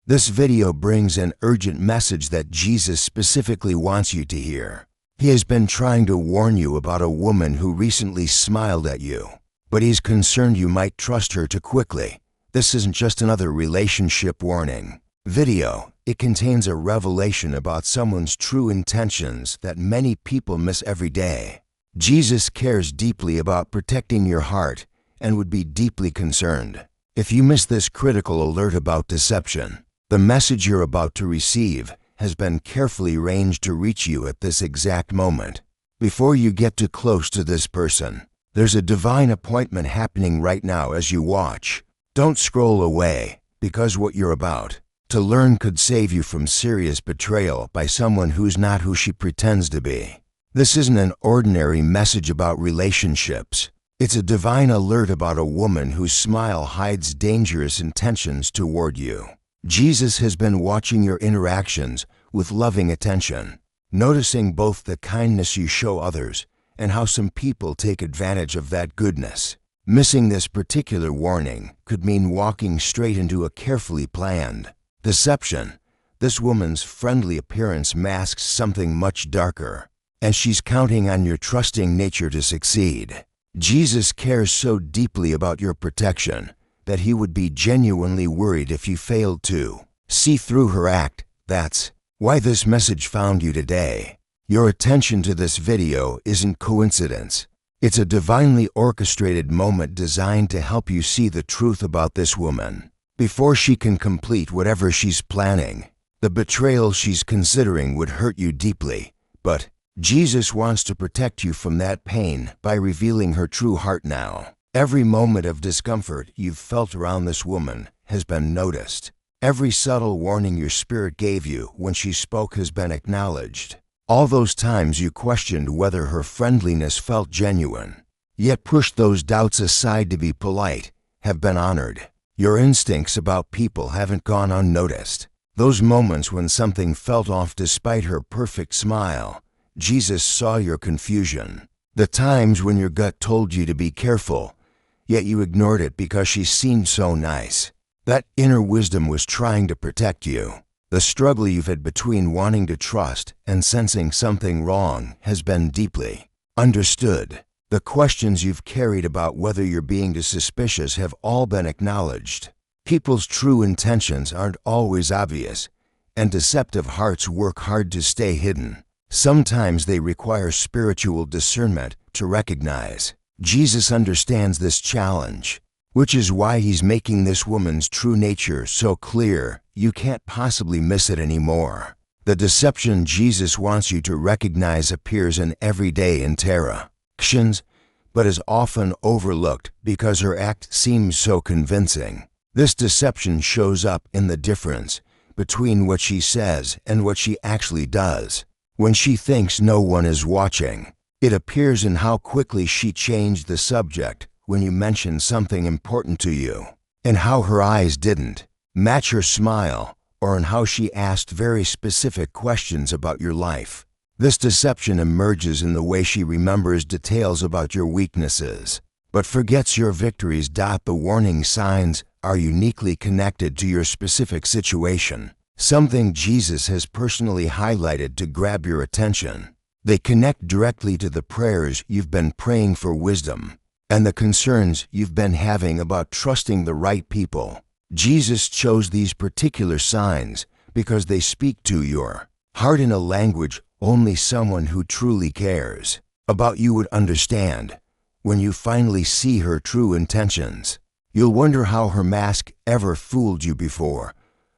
This video brings an urgent message that Jesus specifically wants you to hear. He has been trying to warn you about a woman who recently smiled at you, but he's concerned you might trust her too quickly. This isn't just another relationship warning video. It contains a revelation about someone's true intentions that many people miss every day. Jesus cares deeply about protecting your heart and would be deeply concerned if you miss this critical alert about deception. The message you're about to receive has been carefully arranged to reach you at this exact moment. Before you get too close to this person, there's a divine appointment happening right now as you watch. Don't scroll away, because what you're about to learn could save you from serious betrayal by someone who's not who she pretends to be. This isn't an ordinary message about relationships. It's a divine alert about a woman whose smile hides dangerous intentions toward you. Jesus has been watching your interactions with loving attention, noticing both the kindness you show others and how some people take advantage of that goodness. Missing this particular warning could mean walking straight into a carefully planned deception. This woman's friendly appearance masks something much darker, and she's counting on your trusting nature to succeed. Jesus cares so deeply about your protection that he would be genuinely worried if you failed to see through her act. That's why this message found you today. Your attention to this video isn't coincidence. It's a divinely orchestrated moment designed to help you see the truth about this woman before she can complete whatever she's planning. The betrayal she's considering would hurt you deeply, but Jesus wants to protect you from that pain by revealing her true heart now. Every moment of discomfort you've felt around this woman has been noticed. Every subtle warning your spirit gave you when she spoke has been acknowledged. All those times you questioned whether her friendliness felt genuine, yet pushed those doubts aside to be polite, have been honored. Your instincts about people haven't gone unnoticed. Those moments when something felt off despite her perfect smile, Jesus saw your confusion. The times when your gut told you to be careful, yet you ignored it because she seemed so nice. That inner wisdom was trying to protect you. The struggle you've had between wanting to trust and sensing something wrong has been deeply understood. The questions you've carried about whether you're being too suspicious have all been acknowledged. People's true intentions aren't always obvious, and deceptive hearts work hard to stay hidden. Sometimes they require spiritual discernment to recognize. Jesus understands this challenge, which is why he's making this woman's true nature so clear you can't possibly miss it anymore. The deception Jesus wants you to recognize appears in everyday interactions, but is often overlooked because her act seems so convincing. This deception shows up in the difference between what she says and what she actually does. When she thinks no one is watching, it appears in how quickly she changed the subject when you mentioned something important to you, and how her eyes didn't match her smile, or in how she asked very specific questions about your life. This deception emerges in the way she remembers details about your weaknesses, but forgets your victories. The warning signs are uniquely connected to your specific situation, something Jesus has personally highlighted to grab your attention. They connect directly to the prayers you've been praying for wisdom and the concerns you've been having about trusting the right people. Jesus chose these particular signs because they speak to your heart in a language only someone who truly cares about you would understand. When you finally see her true intentions, you'll wonder how her mask ever fooled you before.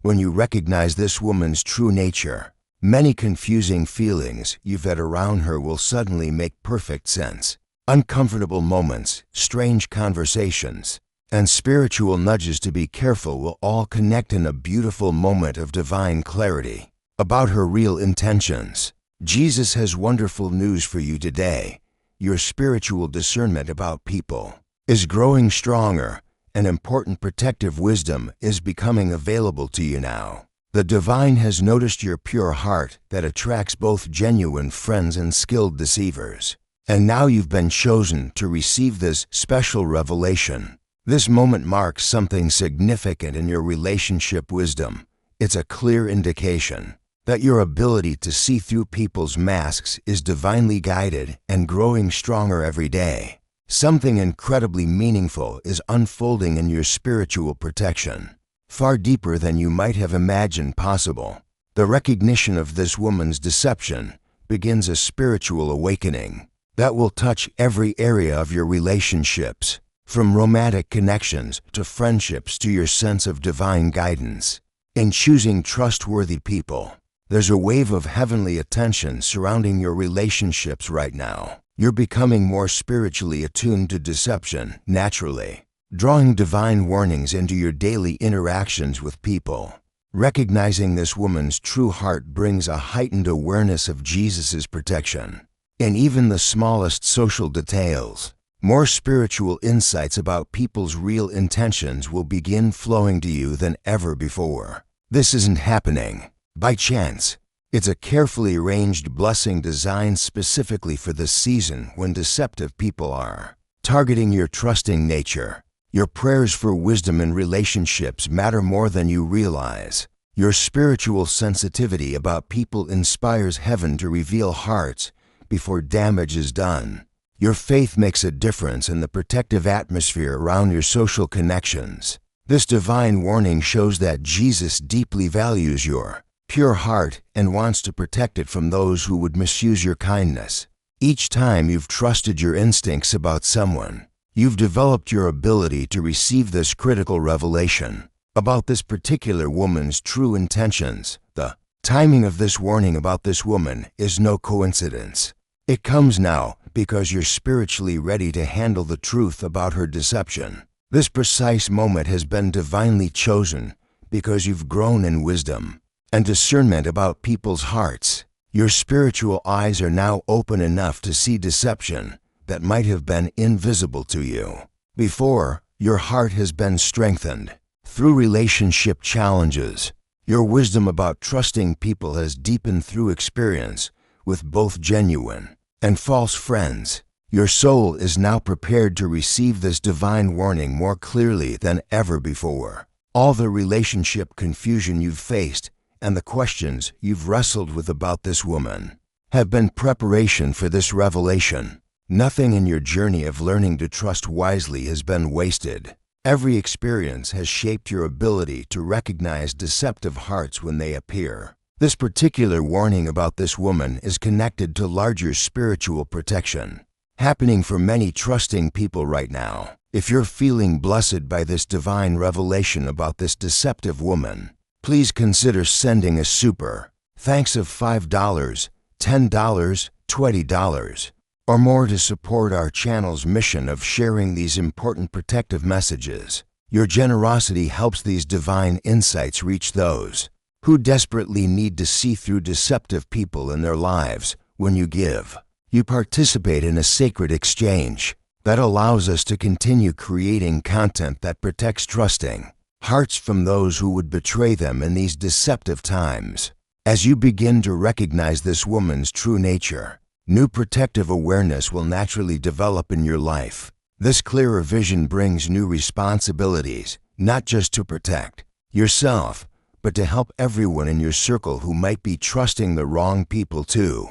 When you recognize this woman's true nature, many confusing feelings you've had around her will suddenly make perfect sense. Uncomfortable moments, strange conversations, and spiritual nudges to be careful will all connect in a beautiful moment of divine clarity about her real intentions. Jesus has wonderful news for you today. Your spiritual discernment about people is growing stronger, and important protective wisdom is becoming available to you now. The divine has noticed your pure heart that attracts both genuine friends and skilled deceivers. And now you've been chosen to receive this special revelation. This moment marks something significant in your relationship wisdom. It's a clear indication that your ability to see through people's masks is divinely guided and growing stronger every day. Something incredibly meaningful is unfolding in your spiritual protection, far deeper than you might have imagined possible. The recognition of this woman's deception begins a spiritual awakening that will touch every area of your relationships, from romantic connections to friendships to your sense of divine guidance. In choosing trustworthy people, there's a wave of heavenly attention surrounding your relationships right now. You're becoming more spiritually attuned to deception naturally, drawing divine warnings into your daily interactions with people. Recognizing this woman's true heart brings a heightened awareness of Jesus' protection. In even the smallest social details, more spiritual insights about people's real intentions will begin flowing to you than ever before. This isn't happening by chance. It's a carefully arranged blessing designed specifically for the season when deceptive people are targeting your trusting nature. Your prayers for wisdom in relationships matter more than you realize. Your spiritual sensitivity about people inspires heaven to reveal hearts before damage is done. Your faith makes a difference in the protective atmosphere around your social connections. This divine warning shows that Jesus deeply values your pure heart and wants to protect it from those who would misuse your kindness. Each time you've trusted your instincts about someone, you've developed your ability to receive this critical revelation about this particular woman's true intentions. The timing of this warning about this woman is no coincidence. It comes now because you're spiritually ready to handle the truth about her deception. This precise moment has been divinely chosen because you've grown in wisdom and discernment about people's hearts. Your spiritual eyes are now open enough to see deception that might have been invisible to you before. Your heart has been strengthened through relationship challenges. Your wisdom about trusting people has deepened through experience with both genuine and false friends. Your soul is now prepared to receive this divine warning more clearly than ever before. All the relationship confusion you've faced and the questions you've wrestled with about this woman have been preparation for this revelation. Nothing in your journey of learning to trust wisely has been wasted. Every experience has shaped your ability to recognize deceptive hearts when they appear. This particular warning about this woman is connected to larger spiritual protection happening for many trusting people right now. If you're feeling blessed by this divine revelation about this deceptive woman, please consider sending a super thanks of $5, $10, $20, or more to support our channel's mission of sharing these important protective messages. Your generosity helps these divine insights reach those who desperately need to see through deceptive people in their lives. When you give, you participate in a sacred exchange that allows us to continue creating content that protects trusting hearts from those who would betray them in these deceptive times. As you begin to recognize this woman's true nature, new protective awareness will naturally develop in your life. This clearer vision brings new responsibilities, not just to protect yourself, but to help everyone in your circle who might be trusting the wrong people too.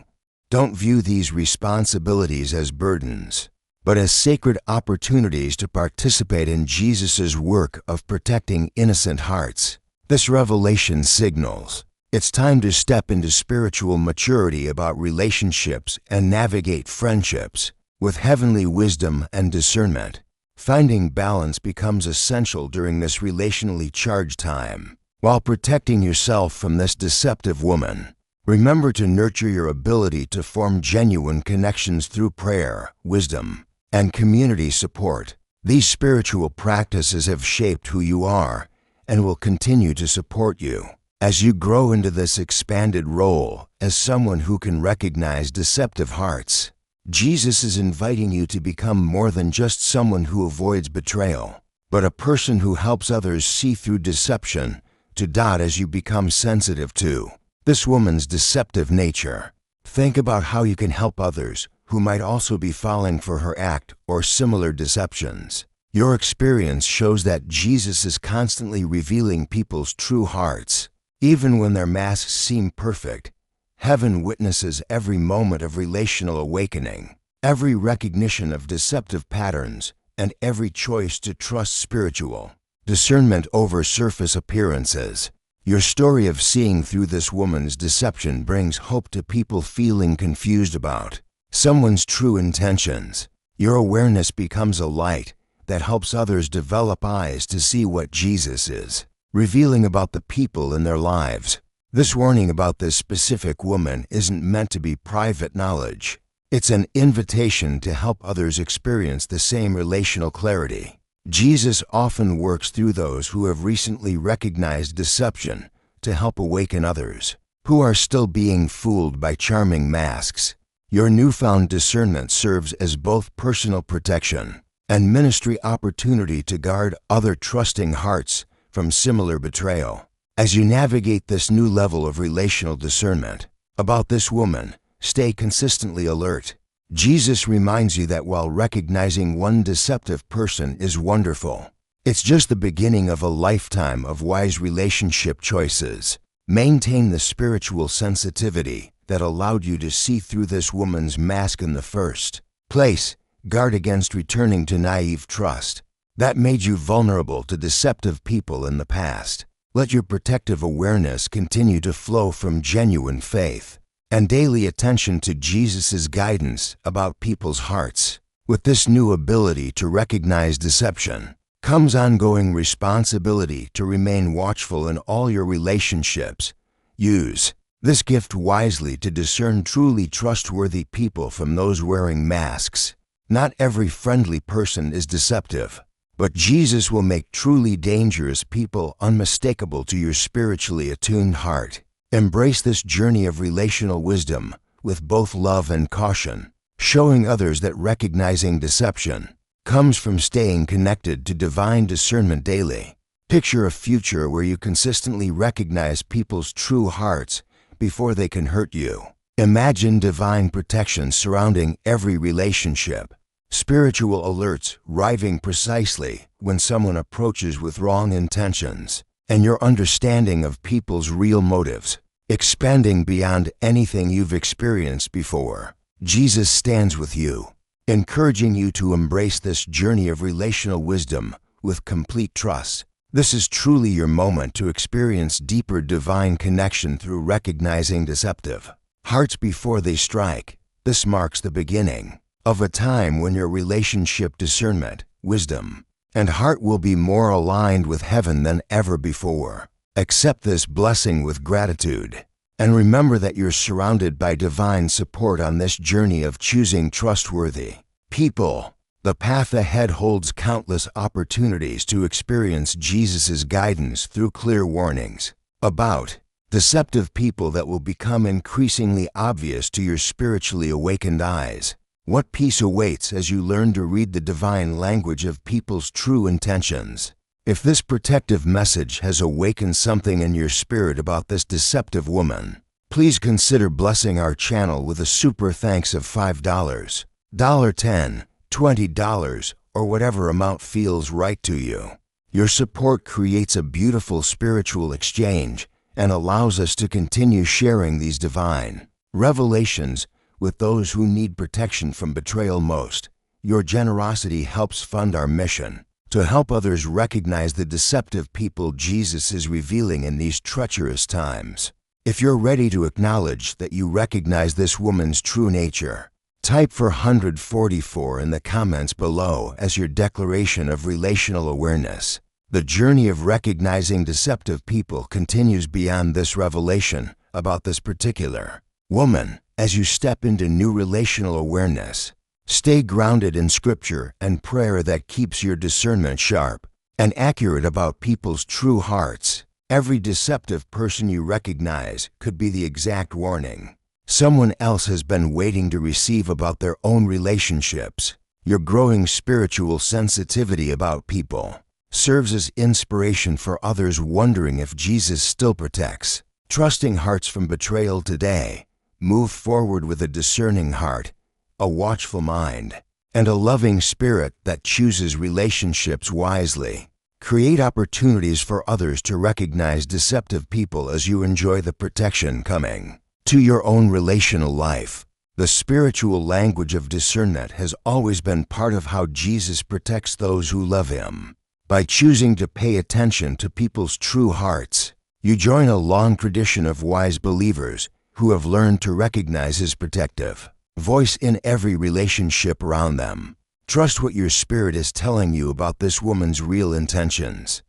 Don't view these responsibilities as burdens, but as sacred opportunities to participate in Jesus' work of protecting innocent hearts. This revelation signals it's time to step into spiritual maturity about relationships and navigate friendships with heavenly wisdom and discernment. Finding balance becomes essential during this relationally charged time. While protecting yourself from this deceptive woman, remember to nurture your ability to form genuine connections through prayer, wisdom, and community support. These spiritual practices have shaped who you are and will continue to support you as you grow into this expanded role as someone who can recognize deceptive hearts. Jesus is inviting you to become more than just someone who avoids betrayal, but a person who helps others see through deception. As you become sensitive to this woman's deceptive nature, think about how you can help others who might also be falling for her act or similar deceptions. Your experience shows that Jesus is constantly revealing people's true hearts. Even when their masks seem perfect, heaven witnesses every moment of relational awakening, every recognition of deceptive patterns, and every choice to trust spiritual discernment over surface appearances. Your story of seeing through this woman's deception brings hope to people feeling confused about someone's true intentions. Your awareness becomes a light that helps others develop eyes to see what Jesus is revealing about the people in their lives. This warning about this specific woman isn't meant to be private knowledge. It's an invitation to help others experience the same relational clarity. Jesus often works through those who have recently recognized deception to help awaken others who are still being fooled by charming masks. Your newfound discernment serves as both personal protection and ministry opportunity to guard other trusting hearts from similar betrayal. As you navigate this new level of relational discernment about this woman, stay consistently alert. Jesus reminds you that while recognizing one deceptive person is wonderful, it's just the beginning of a lifetime of wise relationship choices. Maintain the spiritual sensitivity that allowed you to see through this woman's mask in the first place. Guard against returning to naive trust that made you vulnerable to deceptive people in the past. Let your protective awareness continue to flow from genuine faith and daily attention to Jesus' guidance about people's hearts. With this new ability to recognize deception comes ongoing responsibility to remain watchful in all your relationships. Use this gift wisely to discern truly trustworthy people from those wearing masks. Not every friendly person is deceptive, but Jesus will make truly dangerous people unmistakable to your spiritually attuned heart. Embrace this journey of relational wisdom with both love and caution, showing others that recognizing deception comes from staying connected to divine discernment daily. Picture a future where you consistently recognize people's true hearts before they can hurt you. Imagine divine protection surrounding every relationship, spiritual alerts arriving precisely when someone approaches with wrong intentions, and your understanding of people's real motives expanding beyond anything you've experienced before. Jesus stands with you, encouraging you to embrace this journey of relational wisdom with complete trust. This is truly your moment to experience deeper divine connection through recognizing deceptive hearts before they strike. This marks the beginning of a time when your relationship discernment, wisdom, and heart will be more aligned with heaven than ever before. Accept this blessing with gratitude, and remember that you're surrounded by divine support on this journey of choosing trustworthy people. The path ahead holds countless opportunities to experience Jesus' guidance through clear warnings about deceptive people that will become increasingly obvious to your spiritually awakened eyes. What peace awaits as you learn to read the divine language of people's true intentions. If this protective message has awakened something in your spirit about this deceptive woman, please consider blessing our channel with a super thanks of $5, $10, $20, or whatever amount feels right to you. Your support creates a beautiful spiritual exchange and allows us to continue sharing these divine revelations with those who need protection from betrayal most. Your generosity helps fund our mission to help others recognize the deceptive people Jesus is revealing in these treacherous times. If you're ready to acknowledge that you recognize this woman's true nature, type 444 in the comments below as your declaration of relational awareness. The journey of recognizing deceptive people continues beyond this revelation about this particular woman. As you step into new relational awareness, stay grounded in Scripture and prayer that keeps your discernment sharp and accurate about people's true hearts. Every deceptive person you recognize could be the exact warning someone else has been waiting to receive about their own relationships. Your growing spiritual sensitivity about people serves as inspiration for others wondering if Jesus still protects trusting hearts from betrayal today. Move forward with a discerning heart, a watchful mind, and a loving spirit that chooses relationships wisely. Create opportunities for others to recognize deceptive people as you enjoy the protection coming to your own relational life. The spiritual language of discernment has always been part of how Jesus protects those who love Him. By choosing to pay attention to people's true hearts, you join a long tradition of wise believers who have learned to recognize His protective voice in every relationship around them. Trust what your spirit is telling you about this woman's real intentions.